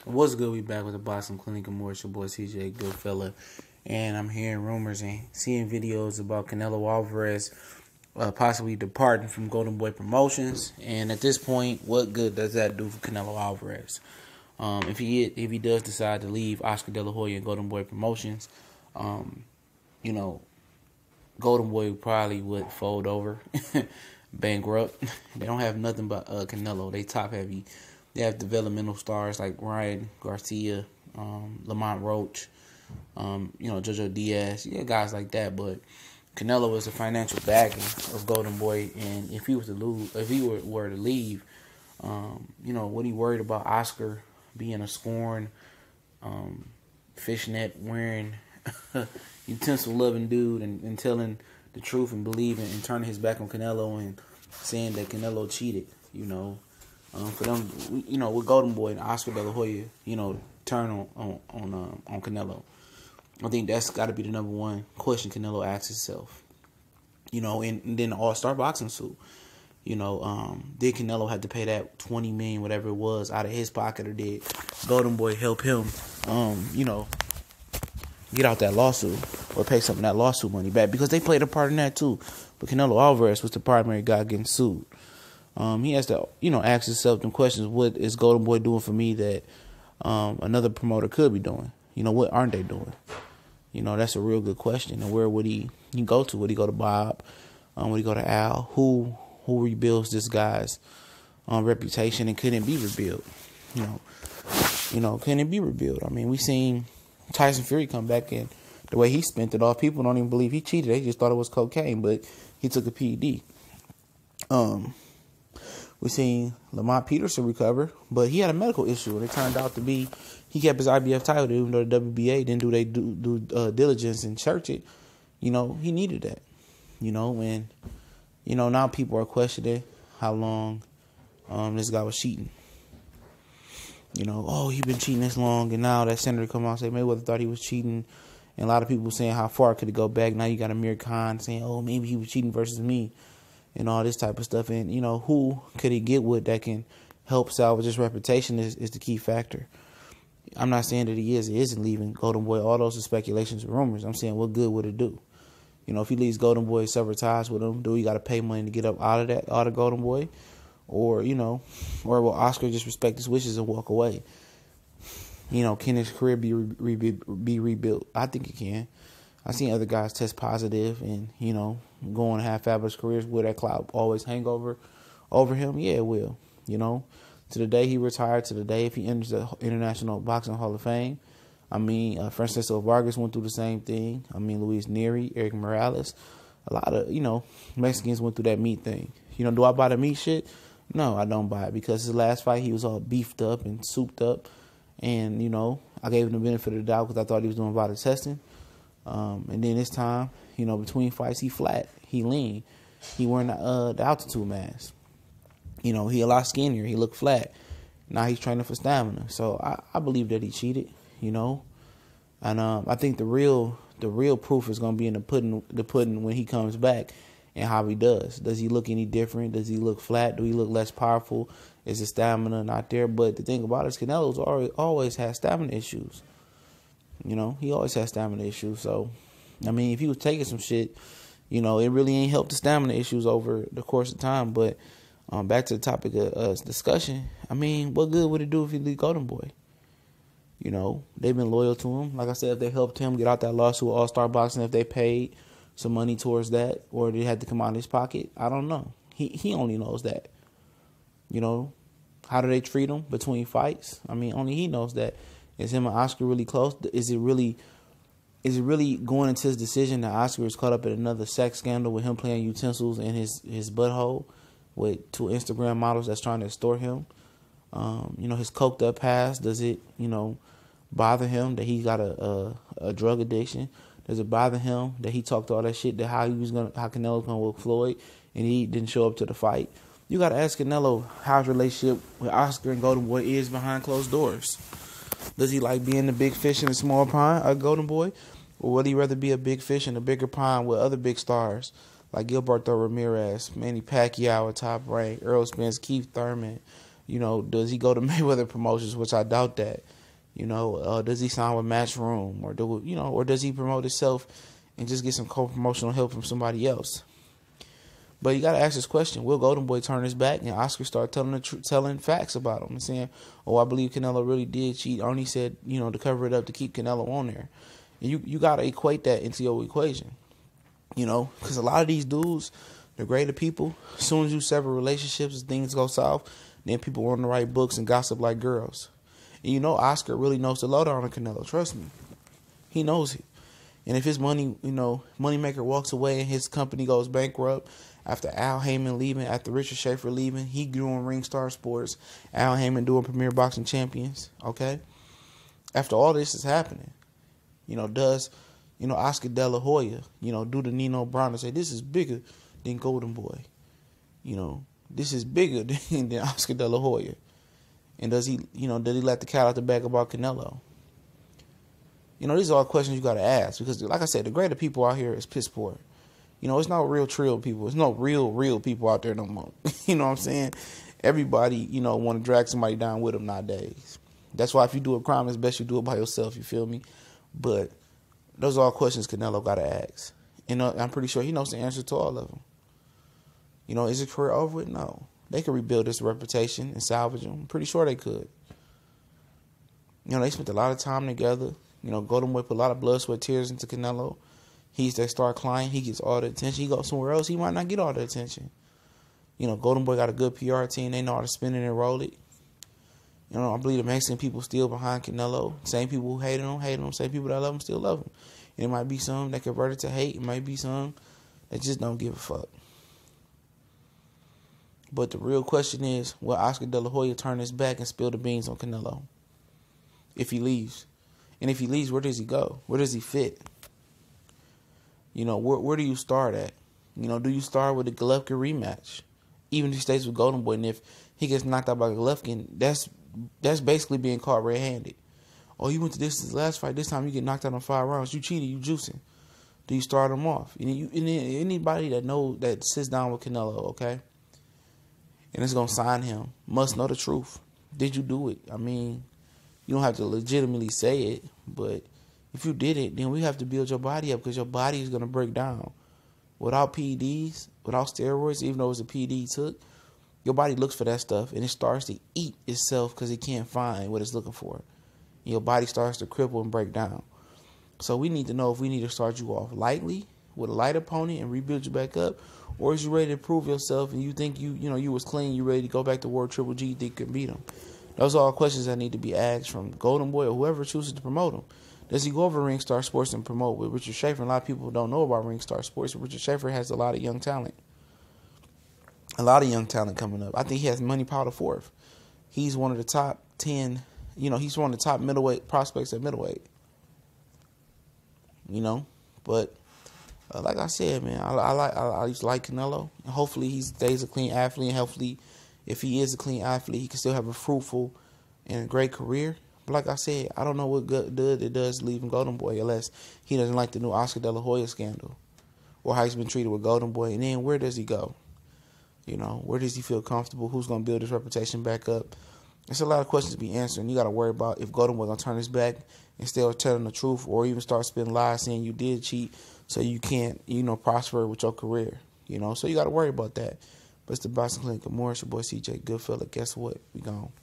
What's good? We back with the Boxing Clinic and more. It's your boy CJ Goodfella, and I'm hearing rumors and seeing videos about Canelo Alvarez possibly departing from Golden Boy Promotions. And at this point, what good does that do for Canelo Alvarez? If he does decide to leave Oscar De La Hoya and Golden Boy Promotions, you know, Golden Boy probably would fold over, bankrupt. They don't have nothing but Canelo. They top heavy. They have developmental stars like Ryan Garcia, Lamont Roach, Jojo Diaz. Yeah, guys like that. But Canelo is the financial backing of Golden Boy, and if he was to lose, if he were to leave, what he worried about Oscar being a scorn, fishnet wearing, utensil loving dude, and telling the truth and believing and turning his back on Canelo and saying that Canelo cheated, for them, with Golden Boy and Oscar De La Hoya, turn on Canelo. I think that's got to be the number one question Canelo asks himself. And then the All-Star boxing suit. Did Canelo have to pay that $20 million, whatever it was, out of his pocket, or did Golden Boy help him, get out that lawsuit or pay some of that lawsuit money back? Because they played a part in that too. But Canelo Alvarez was the primary guy getting sued. He has to, ask himself them questions. What is Golden Boy doing for me that another promoter could be doing? What aren't they doing? That's a real good question. And where would he go to? Would he go to Bob? Would he go to Al? Who rebuilds this guy's reputation, and couldn't be rebuilt? Couldn't it be rebuilt? I mean, we seen Tyson Fury come back, and the way he spent it off, people don't even believe he cheated. They just thought it was cocaine, but he took a PED. We seen Lamont Peterson recover, but he had a medical issue, and it turned out to be he kept his IBF title, even though the WBA didn't do their diligence and search it. He needed that. And now people are questioning how long this guy was cheating. He been cheating this long, and now that senator come out and say Mayweather thought he was cheating, and a lot of people saying how far could it go back. Now you got Amir Khan saying, oh, maybe he was cheating versus me, and all this type of stuff. And who could he get with that can help salvage his reputation is the key factor. I'm not saying that he is or isn't leaving Golden Boy. All those are speculations and rumors. I'm saying, what good would it do? If he leaves Golden Boy, sever ties with him, do he got to pay money to get up out of Golden Boy? Or, or will Oscar just respect his wishes and walk away? Can his career be rebuilt? I think it can. I've seen other guys test positive and, go on have fabulous careers. Will that cloud always hang over him? Yeah, it will. To the day he retired, to the day if he enters the International Boxing Hall of Fame. Francisco Vargas went through the same thing. Luis Nery, Eric Morales. A lot of, Mexicans went through that meat thing. Do I buy the meat shit? No, I don't buy it, because his last fight he was all beefed up and souped up. And, I gave him the benefit of the doubt because I thought he was doing vital testing. And then this time, between fights, he flat. He lean. He wearing the altitude mask. He a lot skinnier. He looked flat. Now he's training for stamina. So I believe that he cheated, And I think the real proof is going to be in the pudding when he comes back and how he does. Does he look any different? Does he look flat? Do he look less powerful? Is his stamina not there? But the thing about it is Canelo's always has stamina issues. He always has stamina issues. So, if he was taking some shit, it really ain't helped the stamina issues over the course of time. But back to the topic of discussion, what good would it do if he leave Golden Boy? They've been loyal to him. Like I said, if they helped him get out that lawsuit, All-Star Boxing, if they paid some money towards that, or they had to come out of his pocket, I don't know. He only knows that. How do they treat him between fights? Only he knows that. Is him and Oscar really close? Is it really going into his decision that Oscar is caught up in another sex scandal with him playing utensils in his butthole with two Instagram models that's trying to extort him? His coked up past, does it, bother him that he got a drug addiction? Does it bother him that he talked all that shit, that how Canelo was gonna work Floyd and he didn't show up to the fight? You gotta ask Canelo how his relationship with Oscar and Golden Boy is behind closed doors. Does he like being the big fish in a small pond, a Golden Boy? Or would he rather be a big fish in a bigger pond with other big stars like Gilberto Ramirez, Manny Pacquiao at Top Rank, Earl Spence, Keith Thurman? Does he go to Mayweather Promotions, which I doubt that. Does he sign with Matchroom, or does he promote himself and just get some co-promotional help from somebody else? But you got to ask this question: will Golden Boy turn his back and Oscar start telling facts about him and saying, "Oh, I believe Canelo really did cheat"? Only said, to cover it up to keep Canelo on there. And you got to equate that into your equation, because a lot of these dudes, the greater people, as soon as you sever relationships and things go south, then people want to write books and gossip like girls. And Oscar really knows the lowdown on Canelo. Trust me, he knows it. And if his moneymaker walks away and his company goes bankrupt after Al Heyman leaving, after Richard Schaefer leaving, he doing Ringstar Sports, Al Heyman doing Premier Boxing Champions, okay? After all this is happening, does, Oscar De La Hoya, do the Nino Brown and say, this is bigger than Golden Boy? This is bigger than Oscar De La Hoya. And does he let the cat out the bag about Canelo? These are all questions you got to ask because, like I said, the greater people out here is piss poor. It's not real trill people. It's no real people out there no more. You know what I'm saying? Everybody, want to drag somebody down with them nowadays. That's why if you do a crime, it's best you do it by yourself. You feel me? But those are all questions Canelo got to ask. And I'm pretty sure he knows the answer to all of them. Is his career over with? No. They could rebuild his reputation and salvage him. I'm pretty sure they could. They spent a lot of time together. Golden Boy put a lot of blood, sweat, tears into Canelo. He's their star client. He gets all the attention. He goes somewhere else, he might not get all the attention. Golden Boy got a good PR team. They know how to spin it and roll it. I believe the Mexican people still behind Canelo. Same people who hated him. Same people that love him still love him. And it might be some that converted to hate. It might be some that just don't give a fuck. But the real question is, will Oscar De La Hoya turn his back and spill the beans on Canelo? If he leaves. And if he leaves, where does he go? Where does he fit? Where do you start at? Do you start with the Golovkin rematch? Even if he stays with Golden Boy, and if he gets knocked out by Golovkin, that's basically being caught red-handed. Oh, you went to this last fight. This time you get knocked out in 5 rounds. You cheated. You juicing. Do you start him off? And anybody that sits down with Canelo, okay, and is gonna sign him must know the truth. Did you do it? I mean, you don't have to legitimately say it, but if you did it, then we have to build your body up because your body is going to break down. Without PEDs, without steroids, even though it's a PED you took, your body looks for that stuff and it starts to eat itself because it can't find what it's looking for. And your body starts to cripple and break down. So we need to know if we need to start you off lightly with a light opponent and rebuild you back up, or is you ready to prove yourself and you think you was clean, you ready to go back to World Triple G, you think you can beat him? Those are all questions that need to be asked from Golden Boy or whoever chooses to promote him. Does he go over Ringstar Sports and promote with Richard Schaefer? A lot of people don't know about Ringstar Sports. Richard Schaefer has a lot of young talent. A lot of young talent coming up. I think he has Money Powder fourth. He's one of the top 10, he's one of the top middleweight prospects at middleweight. But like I said, man, I used to like Canelo. And hopefully he stays a clean athlete, and hopefully if he is a clean athlete, he can still have a fruitful and a great career. But like I said, I don't know what good it does leaving Golden Boy unless he doesn't like the new Oscar De La Hoya scandal or how he's been treated with Golden Boy. And then where does he go? Where does he feel comfortable? Who's going to build his reputation back up? There's a lot of questions to be answered. And you got to worry about if Golden Boy going to turn his back and still telling the truth or even start spitting lies saying you did cheat so you can't, prosper with your career. So you got to worry about that. But it's the Boxing Clinic. Good morning. It's your boy CJ Goodfella. Guess what? We gone.